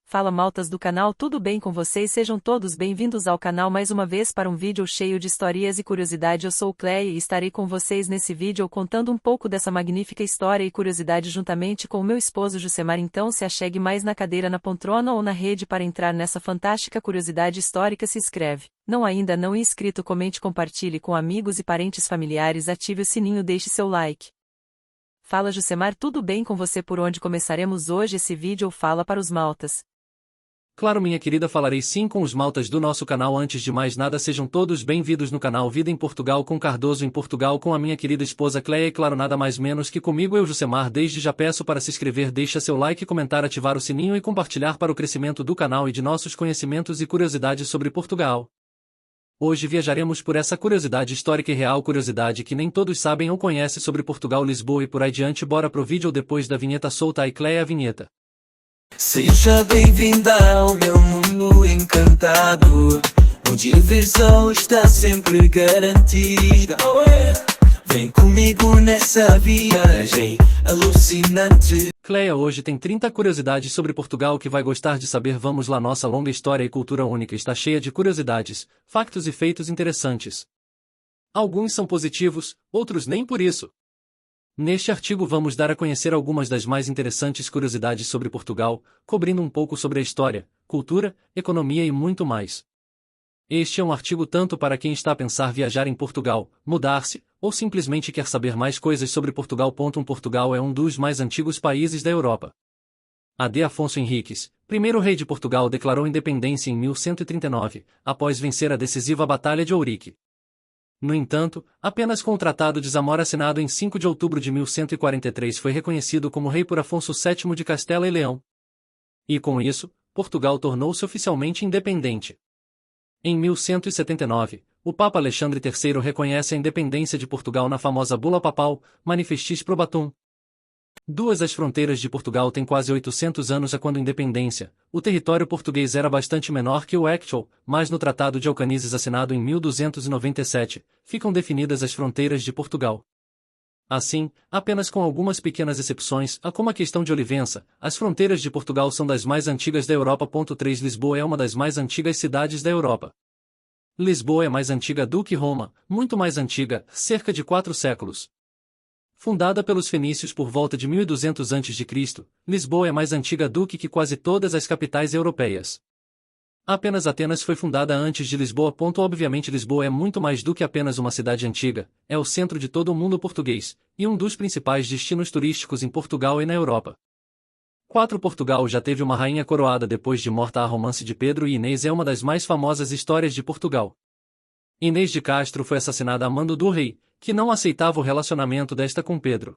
Fala maltas do canal, tudo bem com vocês? Sejam todos bem-vindos ao canal mais uma vez para um vídeo cheio de histórias e curiosidade. Eu sou Cleia e estarei com vocês nesse vídeo contando um pouco dessa magnífica história e curiosidade juntamente com o meu esposo Jusemar. Então se achegue mais na cadeira, na poltrona ou na rede para entrar nessa fantástica curiosidade histórica. Se inscreve, ainda não é inscrito, comente, compartilhe com amigos e parentes familiares, ative o sininho, deixe seu like. Fala Jusemar, tudo bem com você? Por onde começaremos hoje esse vídeo? Fala para os maltas. Claro, minha querida, falarei sim com os maltas do nosso canal. Antes de mais nada, sejam todos bem-vindos no canal Vida em Portugal com Cardoso em Portugal, com a minha querida esposa Cleia e claro, nada mais menos que comigo, eu Jusemar. Desde já peço para se inscrever, deixa seu like, comentar, ativar o sininho e compartilhar para o crescimento do canal e de nossos conhecimentos e curiosidades sobre Portugal. Hoje viajaremos por essa curiosidade histórica e real, curiosidade que nem todos sabem ou conhecem sobre Portugal, Lisboa e por aí diante. Bora pro vídeo. Depois da vinheta, solta aí Cleia a vinheta. Seja bem-vinda ao meu mundo encantado, onde a diversão está sempre garantida. Vem comigo nessa viagem alucinante. Cleia hoje tem 30 curiosidades sobre Portugal que vai gostar de saber. Vamos lá, nossa longa história e cultura única está cheia de curiosidades, factos e feitos interessantes. Alguns são positivos, outros nem por isso. Neste artigo vamos dar a conhecer algumas das mais interessantes curiosidades sobre Portugal, cobrindo um pouco sobre a história, cultura, economia e muito mais. Este é um artigo tanto para quem está a pensar viajar em Portugal, mudar-se, ou simplesmente quer saber mais coisas sobre Portugal. Portugal é um dos mais antigos países da Europa. A.D. Afonso Henriques, primeiro rei de Portugal, declarou independência em 1139, após vencer a decisiva Batalha de Ourique. No entanto, apenas com o Tratado de Zamora assinado em 5 de outubro de 1143 foi reconhecido como rei por Afonso VII de Castela e Leão. E com isso, Portugal tornou-se oficialmente independente. Em 1179, o Papa Alexandre III reconhece a independência de Portugal na famosa Bula Papal, Manifestis Probatum. As fronteiras de Portugal têm quase 800 anos. Quando independência, o território português era bastante menor que o actual, mas no Tratado de Alcanizes assinado em 1297, ficam definidas as fronteiras de Portugal. Assim, apenas com algumas pequenas exceções, como a questão de Olivença, as fronteiras de Portugal são das mais antigas da Europa. 3 Lisboa é uma das mais antigas cidades da Europa. Lisboa é mais antiga do que Roma, muito mais antiga, cerca de 4 séculos. Fundada pelos fenícios por volta de 1200 a.C., Lisboa é mais antiga do que quase todas as capitais europeias. Apenas Atenas foi fundada antes de Lisboa. Obviamente Lisboa é muito mais do que apenas uma cidade antiga, é o centro de todo o mundo português, e um dos principais destinos turísticos em Portugal e na Europa. 4 Portugal já teve uma rainha coroada depois de morta. A Romance de Pedro e Inês é uma das mais famosas histórias de Portugal. Inês de Castro foi assassinada a mando do rei, que não aceitava o relacionamento desta com Pedro.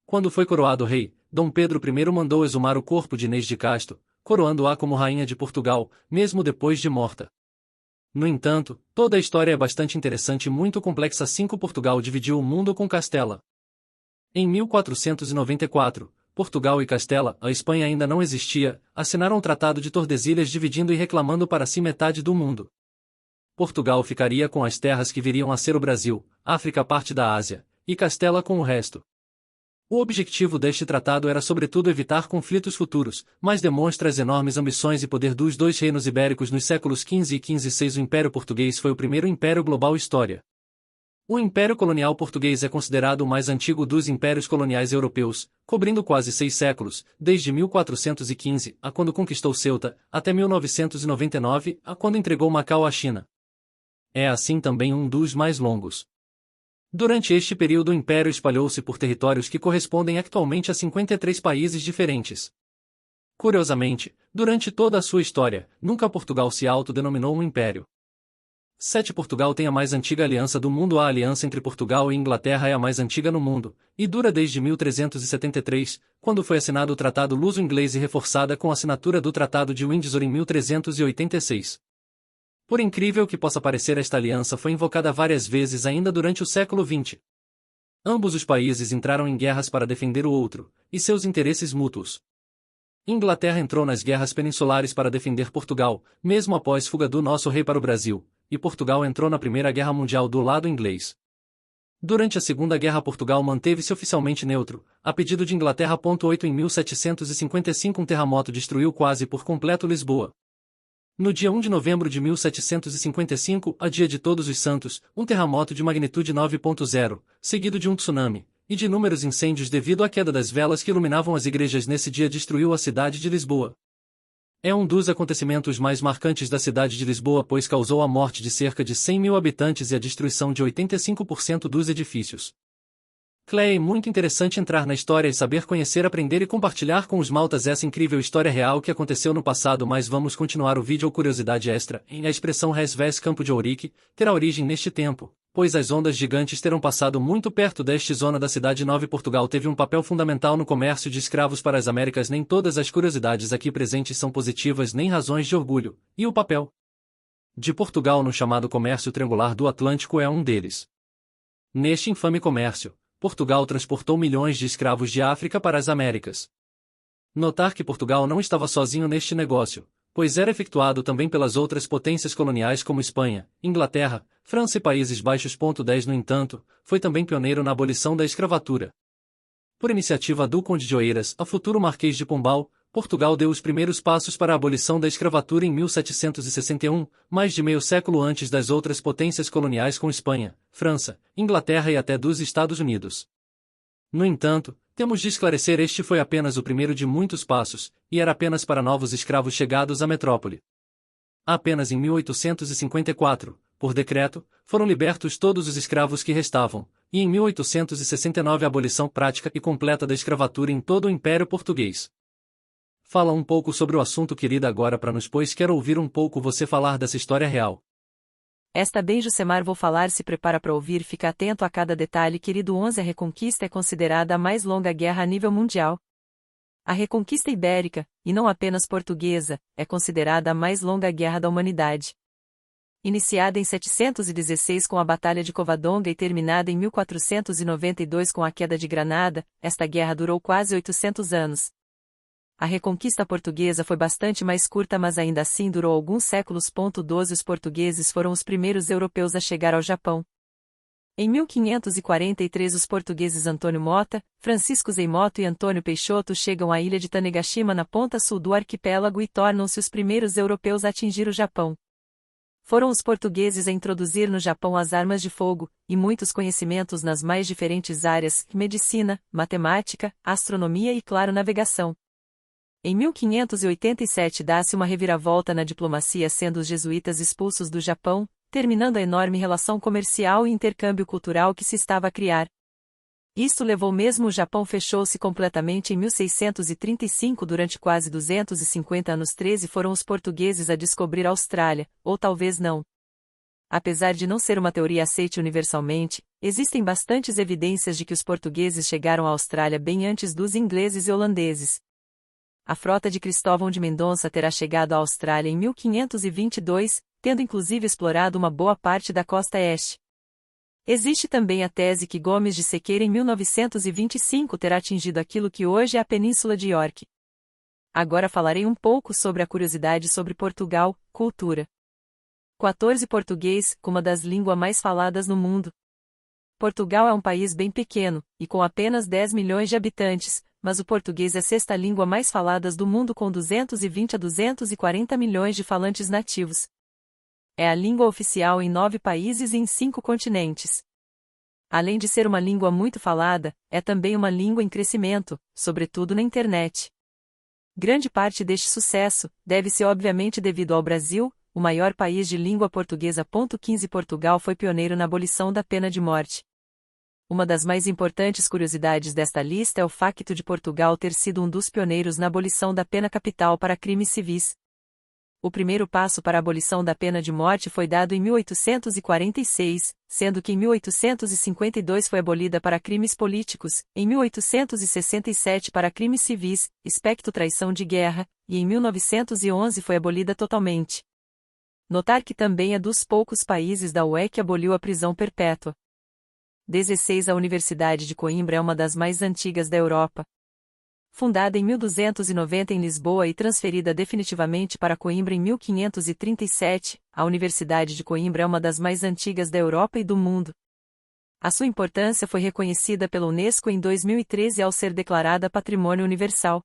Quando foi coroado rei, Dom Pedro I mandou exumar o corpo de Inês de Castro, coroando-a como rainha de Portugal, mesmo depois de morta. No entanto, toda a história é bastante interessante e muito complexa. 5 Portugal dividiu o mundo com Castela. Em 1494, Portugal e Castela, a Espanha ainda não existia, assinaram o Tratado de Tordesilhas, dividindo e reclamando para si metade do mundo. Portugal ficaria com as terras que viriam a ser o Brasil, África, parte da Ásia, e Castela com o resto. O objetivo deste tratado era sobretudo evitar conflitos futuros, mas demonstra as enormes ambições e poder dos dois reinos ibéricos nos séculos XV e XV-6. O Império Português foi o primeiro império global. História. O Império Colonial Português é considerado o mais antigo dos impérios coloniais europeus, cobrindo quase 6 séculos, desde 1415, a quando conquistou Ceuta, até 1999, a quando entregou Macau à China. É assim também um dos mais longos. Durante este período o Império espalhou-se por territórios que correspondem atualmente a 53 países diferentes. Curiosamente, durante toda a sua história, nunca Portugal se autodenominou um império. 7 Portugal tem a mais antiga aliança do mundo. A aliança entre Portugal e Inglaterra é a mais antiga no mundo, e dura desde 1373, quando foi assinado o Tratado Luso-Inglês e reforçada com a assinatura do Tratado de Windsor em 1386. Por incrível que possa parecer, esta aliança foi invocada várias vezes ainda durante o século XX. Ambos os países entraram em guerras para defender o outro, e seus interesses mútuos. Inglaterra entrou nas guerras peninsulares para defender Portugal, mesmo após fuga do nosso rei para o Brasil, e Portugal entrou na Primeira Guerra Mundial do lado inglês. Durante a Segunda Guerra Portugal manteve-se oficialmente neutro, a pedido de Inglaterra. 8 Em 1755 um terremoto destruiu quase por completo Lisboa. No dia 1 de novembro de 1755, a dia de Todos os Santos, um terremoto de magnitude 9.0, seguido de um tsunami, e de inúmeros incêndios devido à queda das velas que iluminavam as igrejas nesse dia destruiu a cidade de Lisboa. É um dos acontecimentos mais marcantes da cidade de Lisboa, pois causou a morte de cerca de 100 mil habitantes e a destruição de 85% dos edifícios. Clay, muito interessante entrar na história e saber conhecer, aprender e compartilhar com os maltas essa incrível história real que aconteceu no passado, mas vamos continuar o vídeo ou curiosidade extra. A expressão res ves Campo de Ourique terá origem neste tempo, pois as ondas gigantes terão passado muito perto desta zona da cidade. 9 Portugal teve um papel fundamental no comércio de escravos para as Américas. Nem todas as curiosidades aqui presentes são positivas nem razões de orgulho, e o papel de Portugal no chamado comércio triangular do Atlântico é um deles. Neste infame comércio, Portugal transportou milhões de escravos de África para as Américas. Notar que Portugal não estava sozinho neste negócio, pois era efetuado também pelas outras potências coloniais como Espanha, Inglaterra, França e Países Baixos. 10 No entanto, foi também pioneiro na abolição da escravatura. Por iniciativa do Conde de Oeiras, a futuro Marquês de Pombal, Portugal deu os primeiros passos para a abolição da escravatura em 1761, mais de meio século antes das outras potências coloniais com Espanha, França, Inglaterra e até dos Estados Unidos. No entanto, temos de esclarecer, este foi apenas o primeiro de muitos passos, e era apenas para novos escravos chegados à metrópole. Apenas em 1854, por decreto, foram libertos todos os escravos que restavam, e em 1869 a abolição prática e completa da escravatura em todo o Império Português. Fala um pouco sobre o assunto, querida, agora para nós, pois quero ouvir um pouco você falar dessa história real. Esta bem, Jusemar, vou falar, se prepara para ouvir, fica atento a cada detalhe, querido. 11 A Reconquista é considerada a mais longa guerra a nível mundial. A Reconquista Ibérica, e não apenas portuguesa, é considerada a mais longa guerra da humanidade. Iniciada em 716 com a Batalha de Covadonga e terminada em 1492 com a queda de Granada, esta guerra durou quase 800 anos. A Reconquista Portuguesa foi bastante mais curta, mas ainda assim durou alguns séculos. 12 Os portugueses foram os primeiros europeus a chegar ao Japão. Em 1543 os portugueses Antônio Mota, Francisco Zeimoto e Antônio Peixoto chegam à ilha de Tanegashima na ponta sul do arquipélago e tornam-se os primeiros europeus a atingir o Japão. Foram os portugueses a introduzir no Japão as armas de fogo, e muitos conhecimentos nas mais diferentes áreas, medicina, matemática, astronomia e, claro, navegação. Em 1587 dá-se uma reviravolta na diplomacia, sendo os jesuítas expulsos do Japão, terminando a enorme relação comercial e intercâmbio cultural que se estava a criar. Isto levou mesmo o Japão fechou-se completamente em 1635. Durante quase 250 anos 13 foram os portugueses a descobrir a Austrália, ou talvez não. Apesar de não ser uma teoria aceite universalmente, existem bastantes evidências de que os portugueses chegaram à Austrália bem antes dos ingleses e holandeses. A frota de Cristóvão de Mendonça terá chegado à Austrália em 1522, tendo inclusive explorado uma boa parte da costa este. Existe também a tese que Gomes de Sequeira em 1925 terá atingido aquilo que hoje é a Península de York. Agora falarei um pouco sobre a curiosidade sobre Portugal, cultura. 14 Português, uma das línguas mais faladas no mundo. Portugal é um país bem pequeno, e com apenas 10 milhões de habitantes, mas o português é a sexta língua mais falada do mundo com 220 a 240 milhões de falantes nativos. É a língua oficial em 9 países e em 5 continentes. Além de ser uma língua muito falada, é também uma língua em crescimento, sobretudo na internet. Grande parte deste sucesso deve-se obviamente devido ao Brasil, o maior país de língua portuguesa. 15 Portugal foi pioneiro na abolição da pena de morte. Uma das mais importantes curiosidades desta lista é o facto de Portugal ter sido um dos pioneiros na abolição da pena capital para crimes civis. O primeiro passo para a abolição da pena de morte foi dado em 1846, sendo que em 1852 foi abolida para crimes políticos, em 1867 para crimes civis, especto traição de guerra, e em 1911 foi abolida totalmente. Notar que também é dos poucos países da UE que aboliu a prisão perpétua. 16 A Universidade de Coimbra é uma das mais antigas da Europa. Fundada em 1290 em Lisboa e transferida definitivamente para Coimbra em 1537, a Universidade de Coimbra é uma das mais antigas da Europa e do mundo. A sua importância foi reconhecida pela Unesco em 2013 ao ser declarada Patrimônio Universal.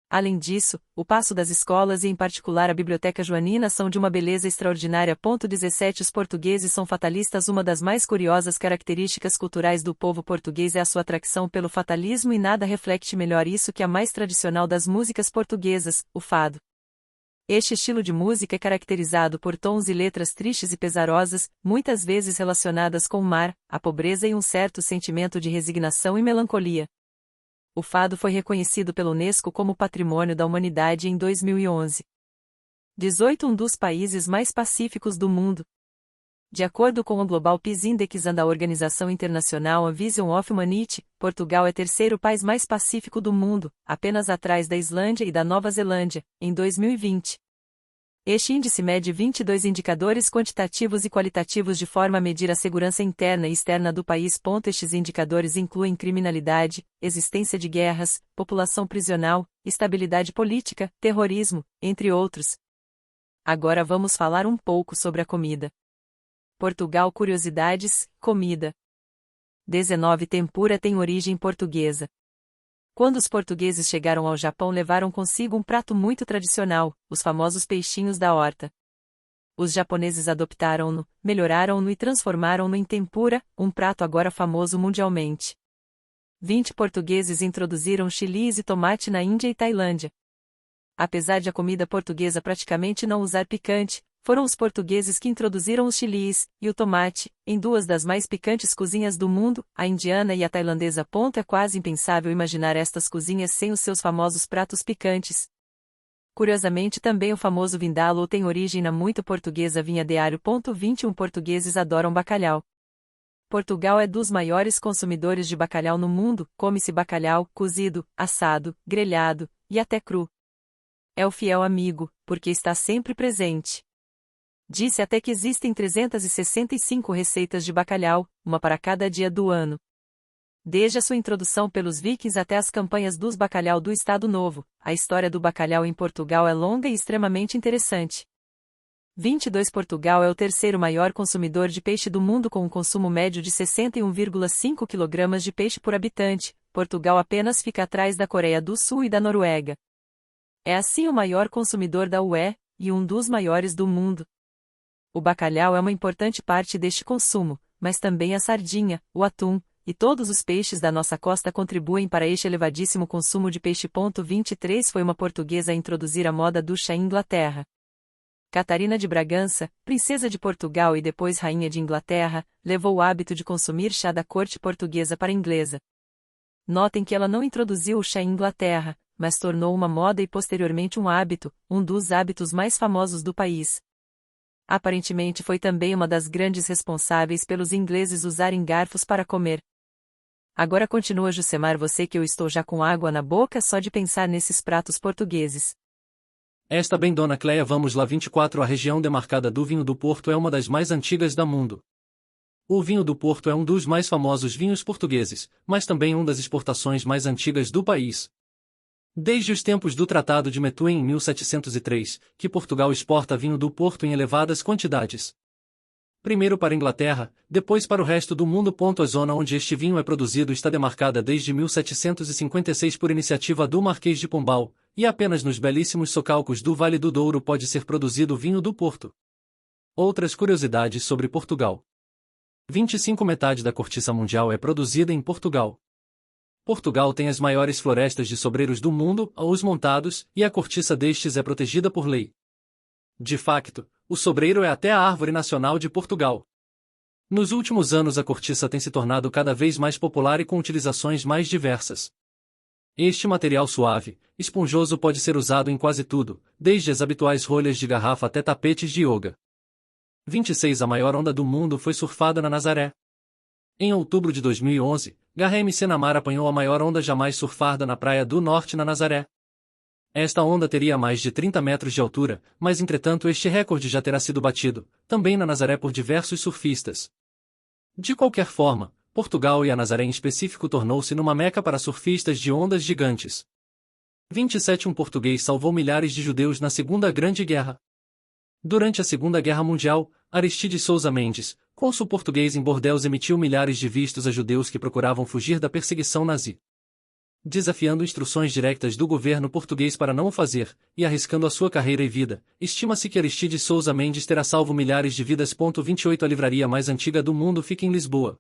Além disso, o Paço das Escolas e em particular a Biblioteca Joanina são de uma beleza extraordinária. 17 Os portugueses são fatalistas. Uma das mais curiosas características culturais do povo português é a sua atração pelo fatalismo e nada reflete melhor isso que a mais tradicional das músicas portuguesas, o fado. Este estilo de música é caracterizado por tons e letras tristes e pesarosas, muitas vezes relacionadas com o mar, a pobreza e um certo sentimento de resignação e melancolia. O fado foi reconhecido pela Unesco como Patrimônio da Humanidade em 2011. 18 Um dos países mais pacíficos do mundo. De acordo com o Global Peace Index da Organização Internacional A Vision of Humanity, Portugal é terceiro país mais pacífico do mundo, apenas atrás da Islândia e da Nova Zelândia, em 2020. Este índice mede 22 indicadores quantitativos e qualitativos de forma a medir a segurança interna e externa do país. Estes indicadores incluem criminalidade, existência de guerras, população prisional, estabilidade política, terrorismo, entre outros. Agora vamos falar um pouco sobre a comida. Portugal. Curiosidades, comida. 19 Tempura tem origem portuguesa. Quando os portugueses chegaram ao Japão, levaram consigo um prato muito tradicional, os famosos peixinhos da horta. Os japoneses adoptaram-no, melhoraram-no e transformaram-no em tempura, um prato agora famoso mundialmente. 20 Portugueses introduziram chilis e tomate na Índia e Tailândia. Apesar de a comida portuguesa praticamente não usar picante, foram os portugueses que introduziram os chilis e o tomate em duas das mais picantes cozinhas do mundo, a indiana e a tailandesa. É quase impensável imaginar estas cozinhas sem os seus famosos pratos picantes. Curiosamente, também o famoso vindaloo tem origem na muito portuguesa vinha de alho. 21 Portugueses adoram bacalhau. Portugal é dos maiores consumidores de bacalhau no mundo, come-se bacalhau cozido, assado, grelhado e até cru. É o fiel amigo, porque está sempre presente. Disse até que existem 365 receitas de bacalhau, uma para cada dia do ano. Desde a sua introdução pelos vikings até as campanhas dos bacalhau do Estado Novo, a história do bacalhau em Portugal é longa e extremamente interessante. 22 Portugal é o terceiro maior consumidor de peixe do mundo com um consumo médio de 61,5 kg de peixe por habitante. Portugal apenas fica atrás da Coreia do Sul e da Noruega. É assim o maior consumidor da UE, e um dos maiores do mundo. O bacalhau é uma importante parte deste consumo, mas também a sardinha, o atum, e todos os peixes da nossa costa contribuem para este elevadíssimo consumo de peixe. 23 Foi uma portuguesa a introduzir a moda do chá em Inglaterra. Catarina de Bragança, princesa de Portugal e depois rainha de Inglaterra, levou o hábito de consumir chá da corte portuguesa para a inglesa. Notem que ela não introduziu o chá em Inglaterra, mas tornou uma moda e posteriormente um hábito, um dos hábitos mais famosos do país. Aparentemente foi também uma das grandes responsáveis pelos ingleses usarem garfos para comer. Agora continua Jucemar, você que eu estou já com água na boca só de pensar nesses pratos portugueses. Esta bem, Dona Cleia, vamos lá. 24 A região demarcada do vinho do Porto é uma das mais antigas do mundo. O vinho do Porto é um dos mais famosos vinhos portugueses, mas também uma das exportações mais antigas do país. Desde os tempos do Tratado de Methuen em 1703, que Portugal exporta vinho do Porto em elevadas quantidades. Primeiro para a Inglaterra, depois para o resto do mundo. A zona onde este vinho é produzido está demarcada desde 1756 por iniciativa do Marquês de Pombal, e apenas nos belíssimos socalcos do Vale do Douro pode ser produzido vinho do Porto. Outras curiosidades sobre Portugal. 25 Metade da cortiça mundial é produzida em Portugal. Portugal tem as maiores florestas de sobreiros do mundo, os montados, e a cortiça destes é protegida por lei. De facto, o sobreiro é até a árvore nacional de Portugal. Nos últimos anos a cortiça tem se tornado cada vez mais popular e com utilizações mais diversas. Este material suave, esponjoso pode ser usado em quase tudo, desde as habituais rolhas de garrafa até tapetes de yoga. 26 A maior onda do mundo foi surfada na Nazaré. Em outubro de 2011, Garra MC Namar apanhou a maior onda jamais surfada na Praia do Norte na Nazaré. Esta onda teria mais de 30 metros de altura, mas entretanto este recorde já terá sido batido, também na Nazaré por diversos surfistas. De qualquer forma, Portugal e a Nazaré em específico tornou-se numa meca para surfistas de ondas gigantes. 27 Um português salvou milhares de judeus na Segunda Grande Guerra. Durante a Segunda Guerra Mundial, Aristides Sousa Mendes, Cônsul português em Bordeaux emitiu milhares de vistos a judeus que procuravam fugir da perseguição nazi. Desafiando instruções diretas do governo português para não o fazer, e arriscando a sua carreira e vida, estima-se que Aristides Sousa Mendes terá salvo milhares de vidas. 28 A livraria mais antiga do mundo fica em Lisboa.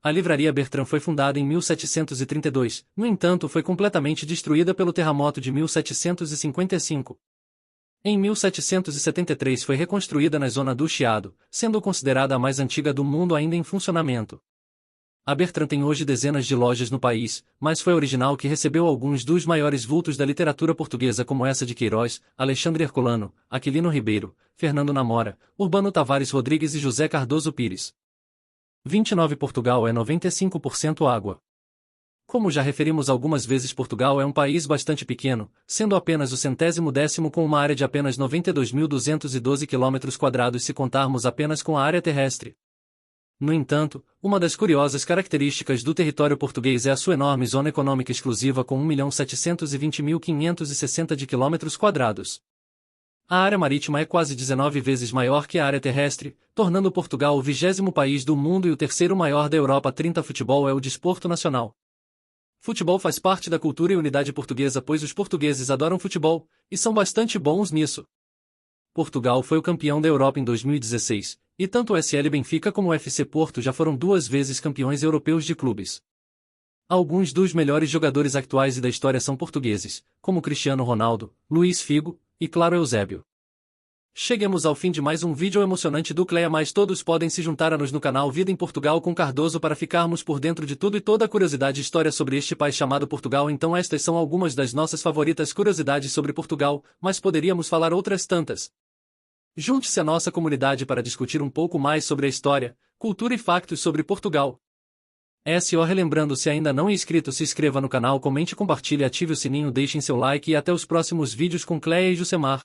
A Livraria Bertrand foi fundada em 1732, no entanto foi completamente destruída pelo terremoto de 1755. Em 1773 foi reconstruída na zona do Chiado, sendo considerada a mais antiga do mundo ainda em funcionamento. A Bertrand tem hoje dezenas de lojas no país, mas foi a original que recebeu alguns dos maiores vultos da literatura portuguesa como essa de Queiroz, Alexandre Herculano, Aquilino Ribeiro, Fernando Namora, Urbano Tavares Rodrigues e José Cardoso Pires. 29 Portugal é 95% água. Como já referimos algumas vezes, Portugal é um país bastante pequeno, sendo apenas o 110º com uma área de apenas 92.212 km² se contarmos apenas com a área terrestre. No entanto, uma das curiosas características do território português é a sua enorme zona econômica exclusiva com 1.720.560 km². A área marítima é quase 19 vezes maior que a área terrestre, tornando Portugal o 20º país do mundo e o terceiro maior da Europa. 30 Futebol é o desporto nacional. Futebol faz parte da cultura e unidade portuguesa, pois os portugueses adoram futebol, e são bastante bons nisso. Portugal foi o campeão da Europa em 2016, e tanto o SL Benfica como o FC Porto já foram 2 vezes campeões europeus de clubes. Alguns dos melhores jogadores atuais e da história são portugueses, como Cristiano Ronaldo, Luís Figo, e claro Eusébio. Chegamos ao fim de mais um vídeo emocionante do Cleia, mas todos podem se juntar a nós no canal Vida em Portugal com Cardoso para ficarmos por dentro de tudo e toda a curiosidade e história sobre este país chamado Portugal. Então estas são algumas das nossas favoritas curiosidades sobre Portugal, mas poderíamos falar outras tantas. Junte-se à nossa comunidade para discutir um pouco mais sobre a história, cultura e factos sobre Portugal. SO relembrando, se ainda não é inscrito, se inscreva no canal, comente, compartilhe, ative o sininho, deixem seu like e até os próximos vídeos com Cleia e Jusemar.